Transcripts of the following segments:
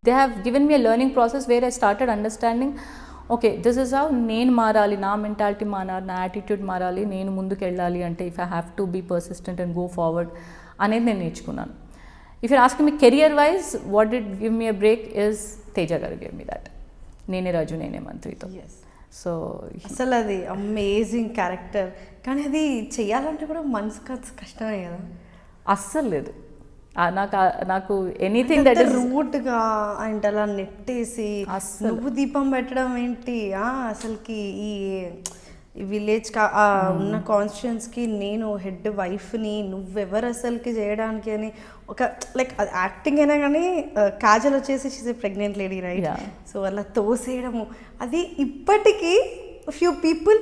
They have given me a learning process where I started understanding, okay, this is how నేను మారాలి, నా mentality మారాలి, నా attitude మారాలి, నేను ముందుకు వెళ్ళాలి అంటే if I have to be persistent and go forward అనేది నేను నేర్చుకున్నాను. If your asking me career wise what did give me a break is Teja garu give me that, నేనే రాజు నేనే మంత్రితో. సో అసలు అది అమేజింగ్ క్యారెక్టర్, కానీ అది చెయ్యాలంటే కూడా మనసుకు కష్టమే కదా. అస్సలు లేదు, నాకు ఎనీథింగ్ దట్ ఇస్ రూట్గా అండ్ అలా నెట్టేసి నువ్వు దీపం పెట్టడం ఏంటి, అసలుకి ఈ విలేజ్ ఉన్న కాన్స్టిట్యుయెన్స్కి నేను హెడ్ వైఫ్ని, నువ్వెవరు అసలుకి చేయడానికి అని ఒక లైక్ అది యాక్టింగ్ అయినా కానీ కాజల్ వచ్చేసి she's a pregnant lady right, so అలా తోసేయడము అది ఇప్పటికీ ఫ్యూ పీపుల్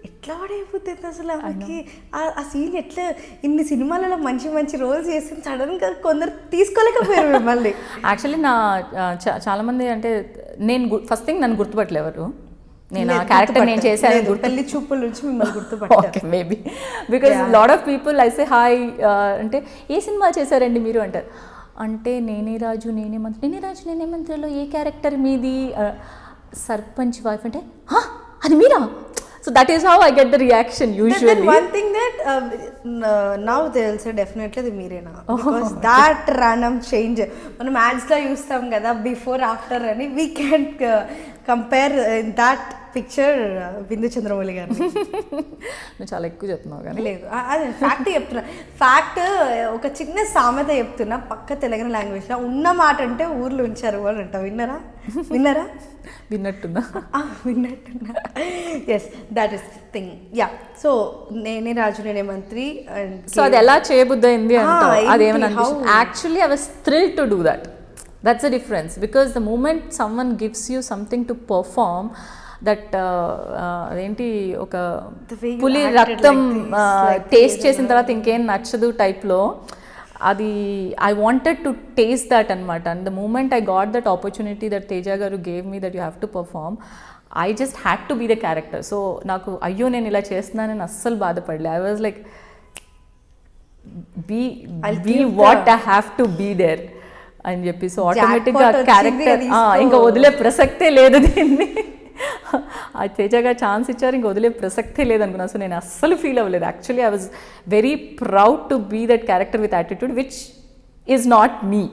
ఎట్లా పడైపోతుంది అసలు ఆమెకి ఆ సీన్. ఎట్లా ఇన్ని సినిమాలలో మంచి మంచి రోల్స్ చేసి సడన్గా కొందరు తీసుకోలేకపోయారు మిమ్మల్ని. యాక్చువల్లీ చాలామంది అంటే నేను ఫస్ట్ థింగ్ నన్ను గుర్తుపట్టలేవారు, నేను ఆ క్యారెక్టర్ నేను చేశాను పెళ్లి చూపుల నుంచి మిమ్మల్ని గుర్తుపట్టారు maybe because lot of people I say hi అంటే ఏ సినిమా చేశారండి మీరు అంటారు, అంటే నేనే రాజు నేనే మంత్రి, నేనే రాజు నేనే మంత్రిలో ఏ క్యారెక్టర్ మీది, సర్పంచ్ వైఫ్ అంటే అది మీరా. So that is how I get the reaction usually. Then one thing that now they'll say definitely the Meerena, because that random change మనం ads లో చూస్తాం కదా before after అని, we can compare that picture బిందు చంద్రమౌళి గారు. నువ్వు చాలా ఎక్కువ చెప్తున్నావు కానీ లేదు, అదే ఫ్యాక్ట్ చెప్తున్నా. ఫ్యాక్ట్ ఒక చిన్న సామెత చెప్తున్నా, పక్క తెలంగాణ లాంగ్వేజ్లో ఉన్న మాట అంటే ఊర్లో ఉంచారు అని అంట. విన్నారా విన్నట్టున్నా. Yes that is thing. Yeah, so Nene Raju నేనే మంత్రి. సో అది ఎలా చేయబుద్ధి అయింది అంటే అదేమన్నా actually I was thrilled to do that. That's the difference, because the moment someone gives you something to perform, that అదేంటి ఒక పులి రక్తం టేస్ట్ చేసిన తర్వాత ఇంకేం నచ్చదు టైప్లో, అది I wanted to taste that అనమాట. And the moment I got that opportunity that Teja గారు gave me that you have to perform, I just had to be the character. So నాకు అయ్యో నేను ఇలా చేస్తున్నానని అస్సలు బాధపడలే. I was like be what I have to be there అని చెప్పి. సో ఆటోమేటిక్గా క్యారెక్టర్ ఇంకా వదిలే ప్రసక్తే లేదు దీన్ని. ఆ తేజగా ఛాన్స్ ఇచ్చారు, ఇంకా వదిలే ప్రసక్తే లేదనుకున్నా. సో నేను అస్సలు ఫీల్ అవ్వలేదు. Actually I was very proud to be that character with attitude which is not me.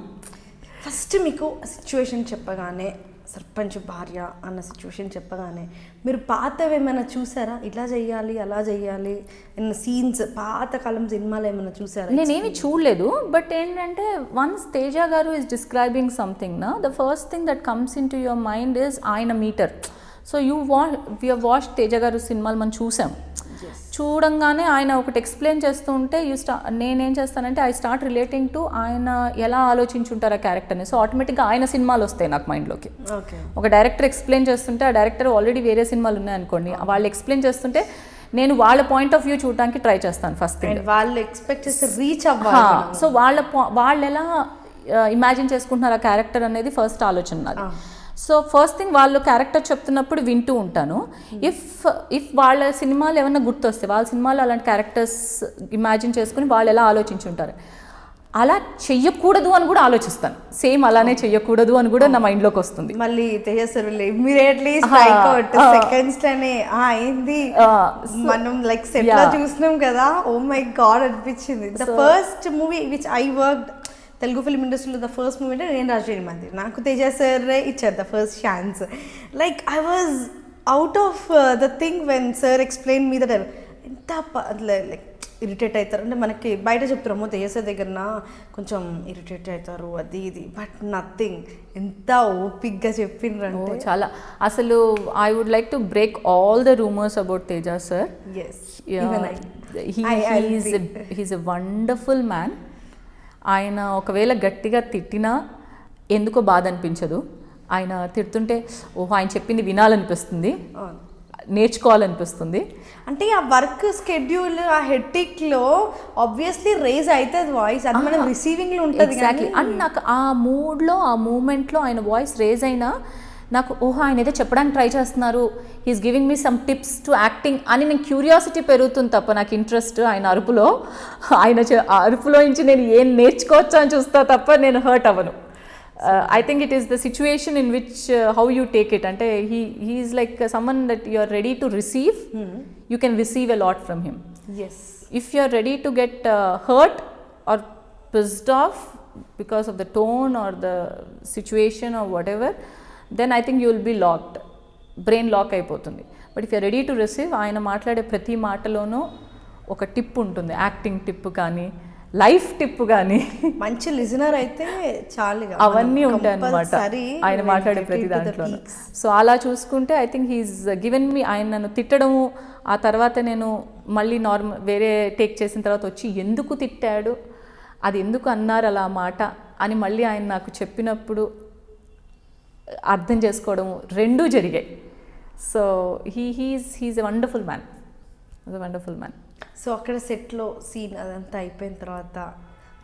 First మీకు సిచ్యువేషన్ చెప్పగానే, సర్పంచ్ భార్య అన్న సిచ్యువేషన్ చెప్పగానే మీరు పాతవి ఏమైనా చూసారా, ఇలా చెయ్యాలి అలా చెయ్యాలి అన్న సీన్స్, పాతకాలం సినిమాలు ఏమైనా చూసారా? నేనేమి చూడలేదు, బట్ ఏంటంటే వన్స్ తేజ గారు ఈజ్ డిస్క్రైబింగ్ సంథింగ్ నా, the first thing that comes in to your mind is ఆయన meter. So we have watched Teja గారు సినిమాలు మనం చూసాం. చూడంగానే ఆయన ఒకటి ఎక్స్ప్లెయిన్ చేస్తూ ఉంటే నేనేం చేస్తానంటే ఐ స్టార్ట్ రిలేటింగ్ టు ఆయన ఎలా ఆలోచించుంటారు ఆ క్యారెక్టర్ని. సో ఆటోమేటిక్గా ఆయన సినిమాలు వస్తాయి నాకు మైండ్లోకి. ఒక డైరెక్టర్ ఎక్స్ప్లెయిన్ చేస్తుంటే ఆ డైరెక్టర్ ఆల్రెడీ వేరే సినిమాలు ఉన్నాయనుకోండి, వాళ్ళు ఎక్స్ప్లెయిన్ చేస్తుంటే నేను వాళ్ళ పాయింట్ ఆఫ్ వ్యూ చూడడానికి ట్రై చేస్తాను ఫస్ట్ థింగ్. వాళ్ళు ఎక్స్పెక్ట్ చేస్తే రీచ్ అవ్వాలి. సో వాళ్ళు ఎలా ఇమాజిన్ చేసుకుంటున్నారు ఆ క్యారెక్టర్ అనేది ఫస్ట్ ఆలోచన నాది. సో ఫస్ట్ థింగ్ వాళ్ళు క్యారెక్టర్ చెప్తున్నప్పుడు వింటూ ఉంటాను. ఇఫ్ వాళ్ళ సినిమాలు ఏమన్నా గుర్తొస్తాయి, వాళ్ళ సినిమాలు అలాంటి క్యారెక్టర్స్ ఇమాజిన్ చేసుకుని వాళ్ళు ఎలా ఆలోచించుంటారు, అలా చెయ్యకూడదు అని కూడా ఆలోచిస్తాను. సేమ్ అలానే చెయ్యకూడదు అని కూడా నా మైండ్లోకి వస్తుంది. మళ్ళీ తేజస్వరులు ఇమ్మీడియట్లీ స్ట్రైక్ అవుట్ సెకండ్స్ లోనే అయింది. మనం లైక్ సెట్ లో చూసినాం కదా, ఓ మై గాడ్ అనిపించింది. The first movie which I worked Telugu film ఇండస్ట్రీలో, ద ఫస్ట్ మూవీ అంటే నేను రాజు నేనే మంత్రి. నాకు తేజ సార్ ఇచ్చారు the first chance. Like I was out of the thing when sir explain me that. ఎంత లైక్ ఇరిటేట్ అవుతారు అంటే మనకి బయట చెప్తారేమో తేజ సార్ దగ్గర కొంచెం ఇరిటేట్ అవుతారు అది ఇది, బట్ నథింగ్. ఎంత ఓపిక్గా చెప్పిండ్రంటే చాలా. అసలు I would like to break all the rumours about Teja sir. He's a wonderful man. ఆయన ఒకవేళ గట్టిగా తిట్టినా ఎందుకో బాధ అనిపించదు. ఆయన తిడుతుంటే ఓహో ఆయన చెప్పింది వినాలనిపిస్తుంది, నేర్చుకోవాలనిపిస్తుంది. అంటే ఆ వర్క్ స్కెడ్యూల్ ఆ హెట్టిక్లో ఆబ్వియస్లీ రేజ్ అవుతుంది వాయిస్, అది మనం రిసీవింగ్లో ఉంటుంది. ఎగ్జాక్ట్లీ. అండ్ నాకు ఆ మూడ్లో ఆ మూమెంట్లో ఆయన వాయిస్ రేజ్ అయినా నాకు ఓహో ఆయన ఏదో చెప్పడానికి ట్రై చేస్తున్నారు, he's giving me some tips to acting అని నేను క్యూరియాసిటీ పెరుగుతుంది తప్ప నాకు ఇంట్రెస్ట్ ఆయన అరుపులో, ఆయన అరుపులో నుంచి నేను ఏం నేర్చుకోవచ్చా అని చూస్తా తప్ప నేను హర్ట్ అవ్వను. I think it is the situation in which how you take it. Ante he is like someone that you are ready to receive. You can receive a lot from him. Yes. If you are ready to get hurt or pissed off because of the tone or the situation or whatever, then I think you will be locked. Brain lock అయిపోతుంది. But if you are ready to receive, ఆయన మాట్లాడే ప్రతి మాటలోనూ ఒక tip ఉంటుంది. Acting tip కానీ, life tip కానీ, మంచి listener అయితే చాలు, అవన్నీ ఉంటాయి అన్నమాట ఆయన మాట్లాడే ప్రతి దాంట్లో. సో అలా చూసుకుంటే I think he's given me, ఆయన నన్ను తిట్టడము, ఆ తర్వాత నేను మళ్ళీ వేరే టేక్ చేసిన తర్వాత వచ్చి ఎందుకు తిట్టాడు, అది ఎందుకు అన్నారు అలా మాట అని మళ్ళీ ఆయన నాకు చెప్పినప్పుడు అర్థం చేసుకోవడము రెండూ జరిగాయి. So he's a wonderful man, wonderful man. So అక్కడ సెట్లో సీన్ అదంతా అయిపోయిన తర్వాత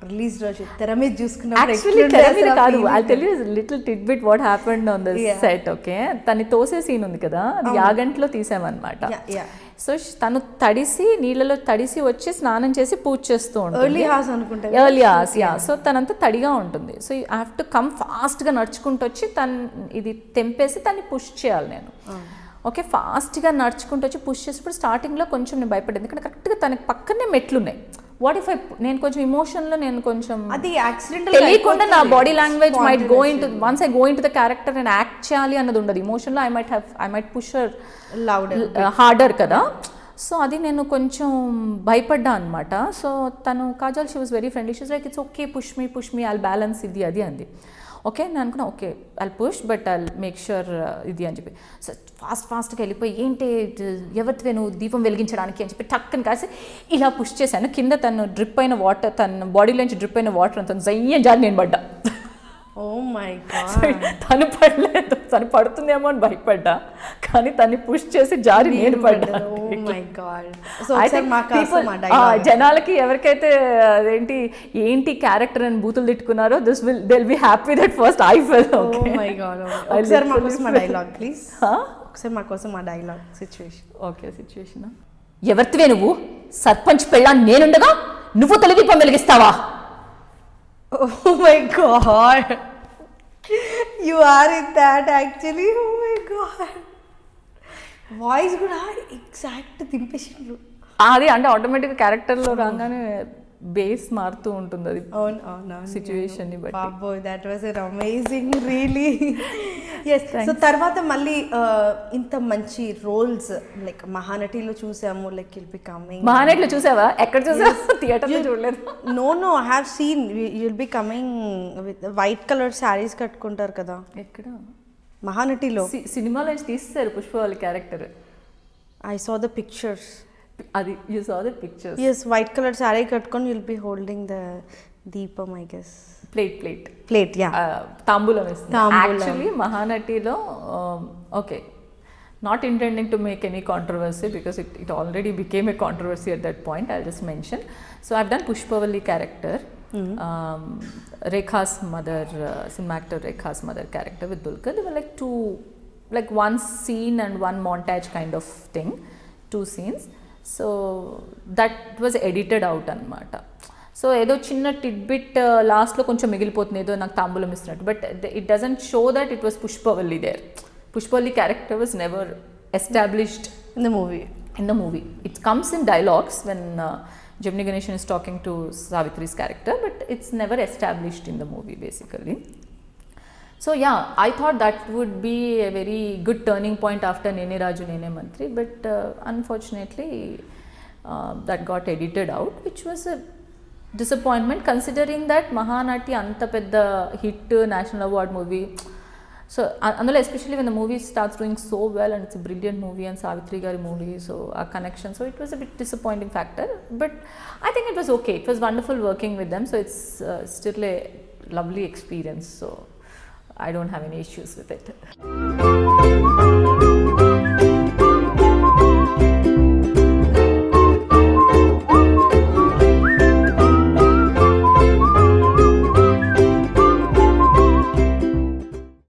రిలీజ్ రోజు తెర మీద చూసుకున్నప్పుడు కాదు, I tell you little tidbit what happened on the set. Okay, తను తోసే సీన్ ఉంది కదా, అది యాగంట్లో తీసామన్నమాట. సో తను తడిసి నీళ్ళలో తడిసి వచ్చి స్నానం చేసి పూజ చేస్తూ ఉంటుంది. Early horse, yeah. సో తనంతా తడిగా ఉంటుంది. So you have to come ఫాస్ట్గా నడుచుకుంటూ వచ్చి ఇది తెంపేసి తన్ని పుష్ చేయాలి నేను. ఓకే, ఫాస్ట్గా నడుచుకుంటూ వచ్చి పుష్ చేసినప్పుడు స్టార్టింగ్లో కొంచెం నేను భయపడ్డాను, ఎందుకంటే కరెక్ట్గా తనకి పక్కనే మెట్లు ఉన్నాయి. వాట్ ఇఫ్ నేను కొంచెం ఇమోషన్లో నేను కొంచెం అది యాక్సిడెంట్ తెలియకుండా నా body language might go in to, once I go in to the character నేను యాక్ట్ చేయాలి అన్నది ఉండదు. ఇమోషన్లో ఐ మైట్ పుష్ హార్డర్ కదా. సో అది నేను కొంచెం భయపడ్డా అనమాట. సో తను Kajal, she was very friendly, she's like it's okay, push me I'll balance ఇది అది అంది. ఓకే, నేను అనుకున్నా okay I'll push but I'll make sure ఇది అని చెప్పి. సో ఫాస్ట్గా వెళ్ళిపోయి ఏంటి ఎవరివే నువ్వు దీపం వెలిగించడానికి అని చెప్పి టక్కని కాసి ఇలా పుష్ చేశాను. కింద తను డ్రిప్ అయిన వాటర్, తన బాడీలోంచి డ్రిప్ అయిన వాటర్ అంత జయ్యని జారి నేను పడ్డా. Oh my God. తను పడలేదు, తను పడుతుందేమో అని భయపడ్డా, కానీ తన్ని పుష్ చేసి జారి నేను పడ్డా. Oh my God. జనాలకి ఎవరికైతే అదేంటి ఏంటి క్యారెక్టర్ అని బూతులు తిట్టుకున్నారో they'll be happy that first I felt. Oh my God. ఒకసారి మా కోసం ఆ డైలాగ్ ప్లీజ్. ఒకసారి మా కోసం ఆ డైలాగ్ సిచ్యువేషన్. Okay, situation. ఎవరివే నువ్వు, సర్పంచ్ పెళ్ళాన్ని నేనుండగా నువ్వు తొలి దీపం వెలిగిస్తావా? Oh my god, you are in that actually. Oh my god, voice కూడా ఎగ్జాక్ట్ దింపేసిండ్రు. అది అంటే ఆటోమేటిక్గా క్యారెక్టర్లో రాగానే బేస్ మారుతూ ఉంటుంది, అది అవును సిచ్యువేషన్ ని బట్టి. బాబోయ్, that was an amazing really. Yes. So తర్వాత మళ్ళీ ఇంత మంచి రోల్స్ లైక్ మహానటిలో చూసాము, లైక్ విల్ బి కమింగ్. మహానటిలో చూసావా? ఎక్కడ చూసావా? థియేటర్లో చూడలేదు. No I have seen will be coming with white colour saris కట్టుకుంటారు కదా. ఎక్కడ? మహానటిలో సినిమాలో తీస్తారు పుష్ప వాళ్ళ character. I saw the pictures. అది you saw the pictures. yes, white colour sari కట్టుకొని will be holding the deepam, I guess. Plate ya, తాంబూలం ఇస్తుంది. యాక్చువల్లీ మహానటిలో okay, not intending to make any controversy because it already became a controversy at that point, I'll just mention. So I've done Pushpavalli character, Rekha's mother, cinema actor Rekha's mother character with Dulquer. There were like two, like one scene and one montage kind of thing, two scenes. So that was edited out అన్నమాట. So ఏదో చిన్న tidbit లాస్ట్లో కొంచెం మిగిలిపోతుంది, ఏదో నాకు తాంబూలం ఇస్తున్నట్టు. But it doesn't show that it was Pushpavalli there. Pushpalli character was never established in the movie. It comes in dialogues when Gemini Ganeshan is talking to Savitri's character, but it's never established in the movie basically. So yeah, I thought that would be a very good turning point after Nene Raju Nene Mantri, but unfortunately that got edited out, which was a disappointment considering that Mahanati anta pedda hit national award movie. So అందులో especially when the movie starts doing so well and it's a brilliant movie and Savitri Gari movie, so a connection, so it was a bit disappointing factor, but I think it was okay. It was wonderful working with them, so it's still a lovely experience, so I don't have any issues with it.